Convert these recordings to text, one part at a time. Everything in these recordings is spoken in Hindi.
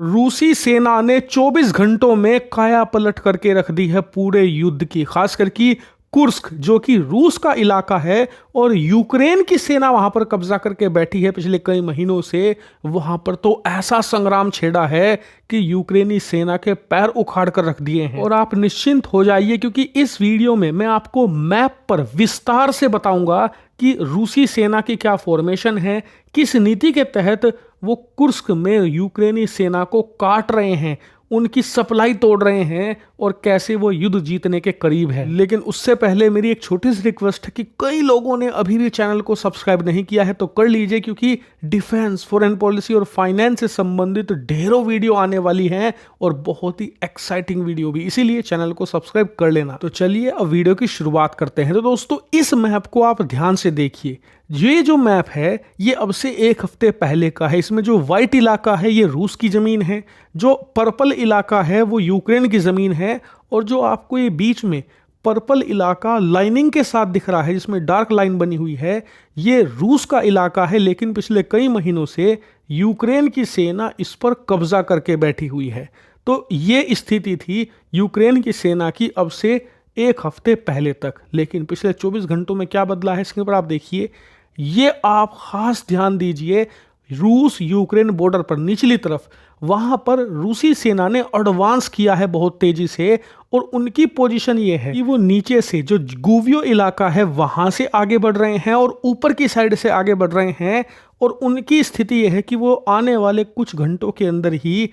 रूसी सेना ने 24 घंटों में काया पलट करके रख दी है पूरे युद्ध की, खासकर कि कुर्स्क जो कि रूस का इलाका है और यूक्रेन की सेना वहां पर कब्जा करके बैठी है पिछले कई महीनों से। वहां पर तो ऐसा संग्राम छेड़ा है कि यूक्रेनी सेना के पैर उखाड़ कर रख दिए हैं। और आप निश्चिंत हो जाइए क्योंकि इस वीडियो में मैं आपको मैप पर विस्तार से बताऊंगा कि रूसी सेना की क्या फॉर्मेशन है, किस नीति के तहत वो कुर्स्क में यूक्रेनी सेना को काट रहे हैं, उनकी सप्लाई तोड़ रहे हैं और कैसे वो युद्ध जीतने के करीब है। लेकिन उससे पहले मेरी एक छोटी सी रिक्वेस्ट है कि कई लोगों ने अभी भी चैनल को सब्सक्राइब नहीं किया है तो कर लीजिए, क्योंकि डिफेंस, फॉरेन पॉलिसी और फाइनेंस से संबंधित ढेरों वीडियो आने वाली हैं और बहुत ही एक्साइटिंग वीडियो भी, इसीलिए चैनल को सब्सक्राइब कर लेना। तो चलिए अब वीडियो की शुरुआत करते हैं। तो दोस्तों इस मैप को आप ध्यान से देखिए। ये जो मैप है ये अब से एक हफ्ते पहले का है। इसमें जो व्हाइट इलाका है ये रूस की जमीन है, जो पर्पल इलाका है वो यूक्रेन की जमीन है, और जो आपको ये बीच में पर्पल इलाका लाइनिंग के साथ दिख रहा है जिसमें डार्क लाइन बनी हुई है, ये रूस का इलाका है। लेकिन पिछले कई महीनों से यूक्रेन की सेना इस पर कब्जा करके बैठी हुई है। तो ये स्थिति थी यूक्रेन की सेना की अब से एक हफ्ते पहले तक। लेकिन पिछले 24 घंटों में क्या बदला है स्क्रीन पर आप देखिए। ये आप खास ध्यान दीजिए, रूस यूक्रेन बॉर्डर पर निचली तरफ वहां पर रूसी सेना ने एडवांस किया है बहुत तेजी से, और उनकी पोजीशन ये है कि वो नीचे से जो गुवियो इलाका है वहां से आगे बढ़ रहे हैं और ऊपर की साइड से आगे बढ़ रहे हैं। और उनकी स्थिति यह है कि वो आने वाले कुछ घंटों के अंदर ही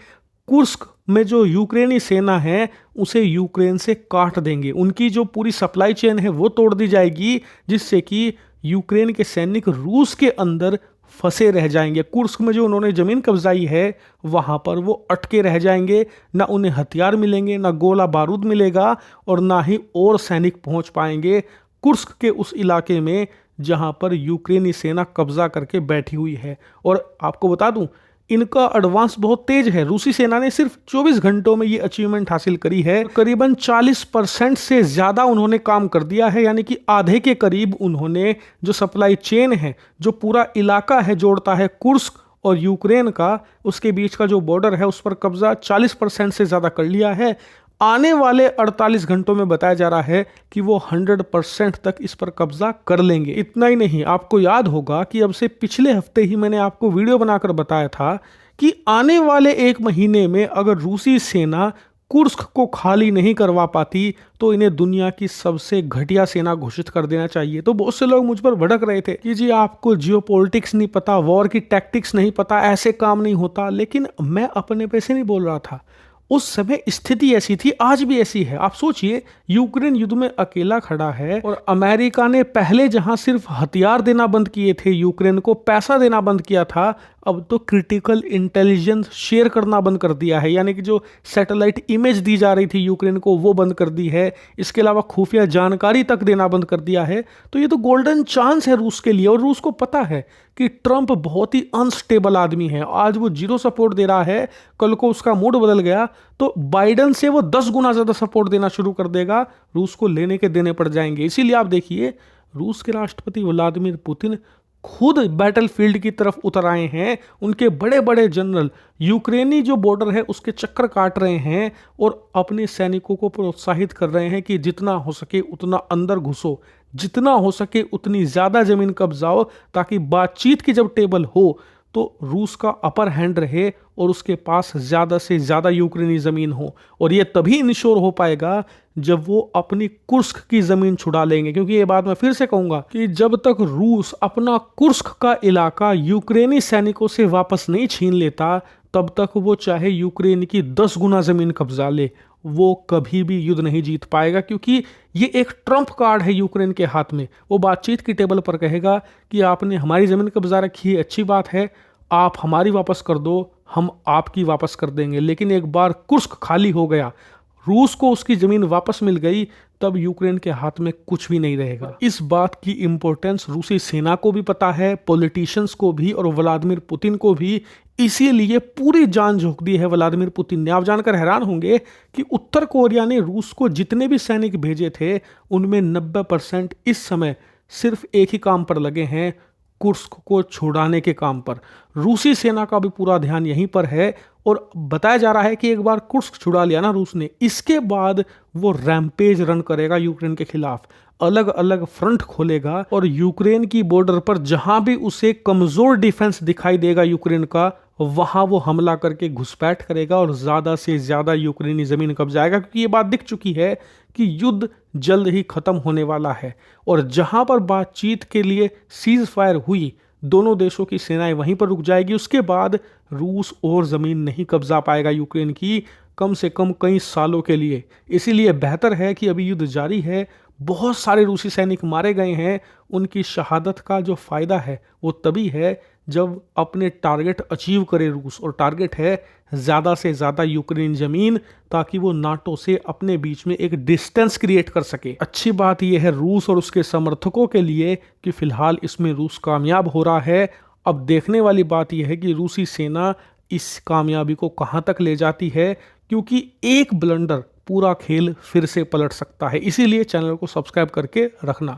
कुर्स्क में जो यूक्रेनी सेना है उसे यूक्रेन से काट देंगे। उनकी जो पूरी सप्लाई चेन है वो तोड़ दी जाएगी, जिससे कि यूक्रेन के सैनिक रूस के अंदर फंसे रह जाएंगे। कुर्स्क में जो उन्होंने जमीन कब्जाई है वहां पर वो अटके रह जाएंगे, ना उन्हें हथियार मिलेंगे, ना गोला बारूद मिलेगा, और ना ही और सैनिक पहुंच पाएंगे कुर्स्क के उस इलाके में जहां पर यूक्रेनी सेना कब्जा करके बैठी हुई है। और आपको बता दूं इनका एडवांस बहुत तेज है। रूसी सेना ने सिर्फ 24 घंटों में ये अचीवमेंट हासिल करी है। करीबन 40% से ज्यादा उन्होंने काम कर दिया है, यानी कि आधे के करीब उन्होंने जो सप्लाई चेन है, जो पूरा इलाका है जोड़ता है कुर्स्क और यूक्रेन का, उसके बीच का जो बॉर्डर है उस पर कब्जा 40% से ज्यादा कर लिया है। आने वाले 48 घंटों में बताया जा रहा है कि वो 100% तक इस पर कब्जा कर लेंगे। इतना ही नहीं, आपको याद होगा कि अब से पिछले हफ्ते ही मैंने आपको वीडियो बनाकर बताया था कि आने वाले एक महीने में अगर रूसी सेना कुर्स्क को खाली नहीं करवा पाती तो इन्हें दुनिया की सबसे घटिया सेना घोषित कर देना चाहिए। तो बहुत से लोग मुझ पर भड़क रहे थे कि जी आपको जियोपॉलिटिक्स नहीं पता, वॉर की टैक्टिक्स नहीं पता, ऐसे काम नहीं होता। लेकिन मैं अपने पैसे नहीं बोल रहा था, उस समय स्थिति ऐसी थी, आज भी ऐसी है। आप सोचिए यूक्रेन युद्ध में अकेला खड़ा है और अमेरिका ने पहले जहां सिर्फ हथियार देना बंद किए थे, यूक्रेन को पैसा देना बंद किया था, अब तो क्रिटिकल इंटेलिजेंस शेयर करना बंद कर दिया है। यानी कि जो सैटेलाइट इमेज दी जा रही थी यूक्रेन को वो बंद कर दी है। इसके अलावा खुफिया जानकारी तक देना बंद कर दिया है। तो ये तो गोल्डन चांस है रूस के लिए, और रूस को पता है कि ट्रंप बहुत ही अनस्टेबल आदमी है। आज वो 0 सपोर्ट दे रहा है, कल को उसका मूड बदल गया तो बाइडन से वो 10 गुना ज्यादा सपोर्ट देना शुरू कर देगा, रूस को लेने के देने पड़ जाएंगे। इसीलिए आप देखिए रूस के राष्ट्रपति व्लादिमीर पुतिन खुद बैटलफील्ड की तरफ उतर आए हैं। उनके बड़े बड़े जनरल यूक्रेनी जो बॉर्डर है उसके चक्कर काट रहे हैं और अपने सैनिकों को प्रोत्साहित कर रहे हैं कि जितना हो सके उतना अंदर घुसो, जितना हो सके उतनी ज्यादा जमीन कब्जाओ, ताकि बातचीत की जब टेबल हो तो रूस का अपर हैंड रहे और उसके पास ज्यादा से ज्यादा यूक्रेनी जमीन हो। और ये तभी इंश्योर हो पाएगा जब वो अपनी कुर्स्क की जमीन छुड़ा लेंगे। क्योंकि ये बात मैं फिर से कहूंगा कि जब तक रूस अपना कुर्स्क का इलाका यूक्रेनी सैनिकों से वापस नहीं छीन लेता, तब तक वो चाहे यूक्रेन की 10 गुना जमीन कब्जा ले, वो कभी भी युद्ध नहीं जीत पाएगा। क्योंकि ये एक ट्रम्प कार्ड है यूक्रेन के हाथ में। वो बातचीत की टेबल पर कहेगा कि आपने हमारी जमीन कब्जा रखी है, अच्छी बात है, आप हमारी वापस कर दो, हम आपकी वापस कर देंगे। लेकिन एक बार कुर्स्क खाली हो गया, रूस को उसकी जमीन वापस मिल गई, तब यूक्रेन के हाथ में कुछ भी नहीं रहेगा। इस बात की इंपॉर्टेंस रूसी सेना को भी पता है, पॉलिटिशियंस को भी और व्लादिमीर पुतिन को भी। इसीलिए पूरी जान झोंक दी है व्लादिमीर पुतिन ने। आप जानकर हैरान होंगे कि उत्तर कोरिया ने रूस को जितने भी सैनिक भेजे थे उनमें 90% इस समय सिर्फ एक ही काम पर लगे हैं, कुर्स्क को छुड़ाने के काम पर। रूसी सेना का भी पूरा ध्यान यहीं पर है और बताया जा रहा है कि एक बार कुर्स्क छुड़ा लिया ना रूस ने, इसके बाद वो रैम्पेज रन करेगा यूक्रेन के खिलाफ, अलग अलग फ्रंट खोलेगा और यूक्रेन की बॉर्डर पर जहां भी उसे कमजोर डिफेंस दिखाई देगा यूक्रेन का, वहां वो हमला करके घुसपैठ करेगा और ज्यादा से ज्यादा यूक्रेनी जमीन कब्जाएगा, क्योंकि ये बात दिख चुकी है कि युद्ध जल्द ही खत्म होने वाला है। और जहां पर बातचीत के लिए सीज फायर हुई, दोनों देशों की सेनाएं वहीं पर रुक जाएगी, उसके बाद रूस और जमीन नहीं कब्जा पाएगा यूक्रेन की, कम से कम कई सालों के लिए। इसीलिए बेहतर है कि अभी युद्ध जारी है, बहुत सारे रूसी सैनिक मारे गए हैं, उनकी शहादत का जो फायदा है वो तभी है जब अपने टारगेट अचीव करे रूस, और टारगेट है ज़्यादा से ज़्यादा यूक्रेन ज़मीन, ताकि वो नाटो से अपने बीच में एक डिस्टेंस क्रिएट कर सके। अच्छी बात यह है रूस और उसके समर्थकों के लिए कि फिलहाल इसमें रूस कामयाब हो रहा है। अब देखने वाली बात यह है कि रूसी सेना इस कामयाबी को कहां तक ले जाती है, क्योंकि एक ब्लंडर पूरा खेल फिर से पलट सकता है। इसीलिए चैनल को सब्सक्राइब करके रखना।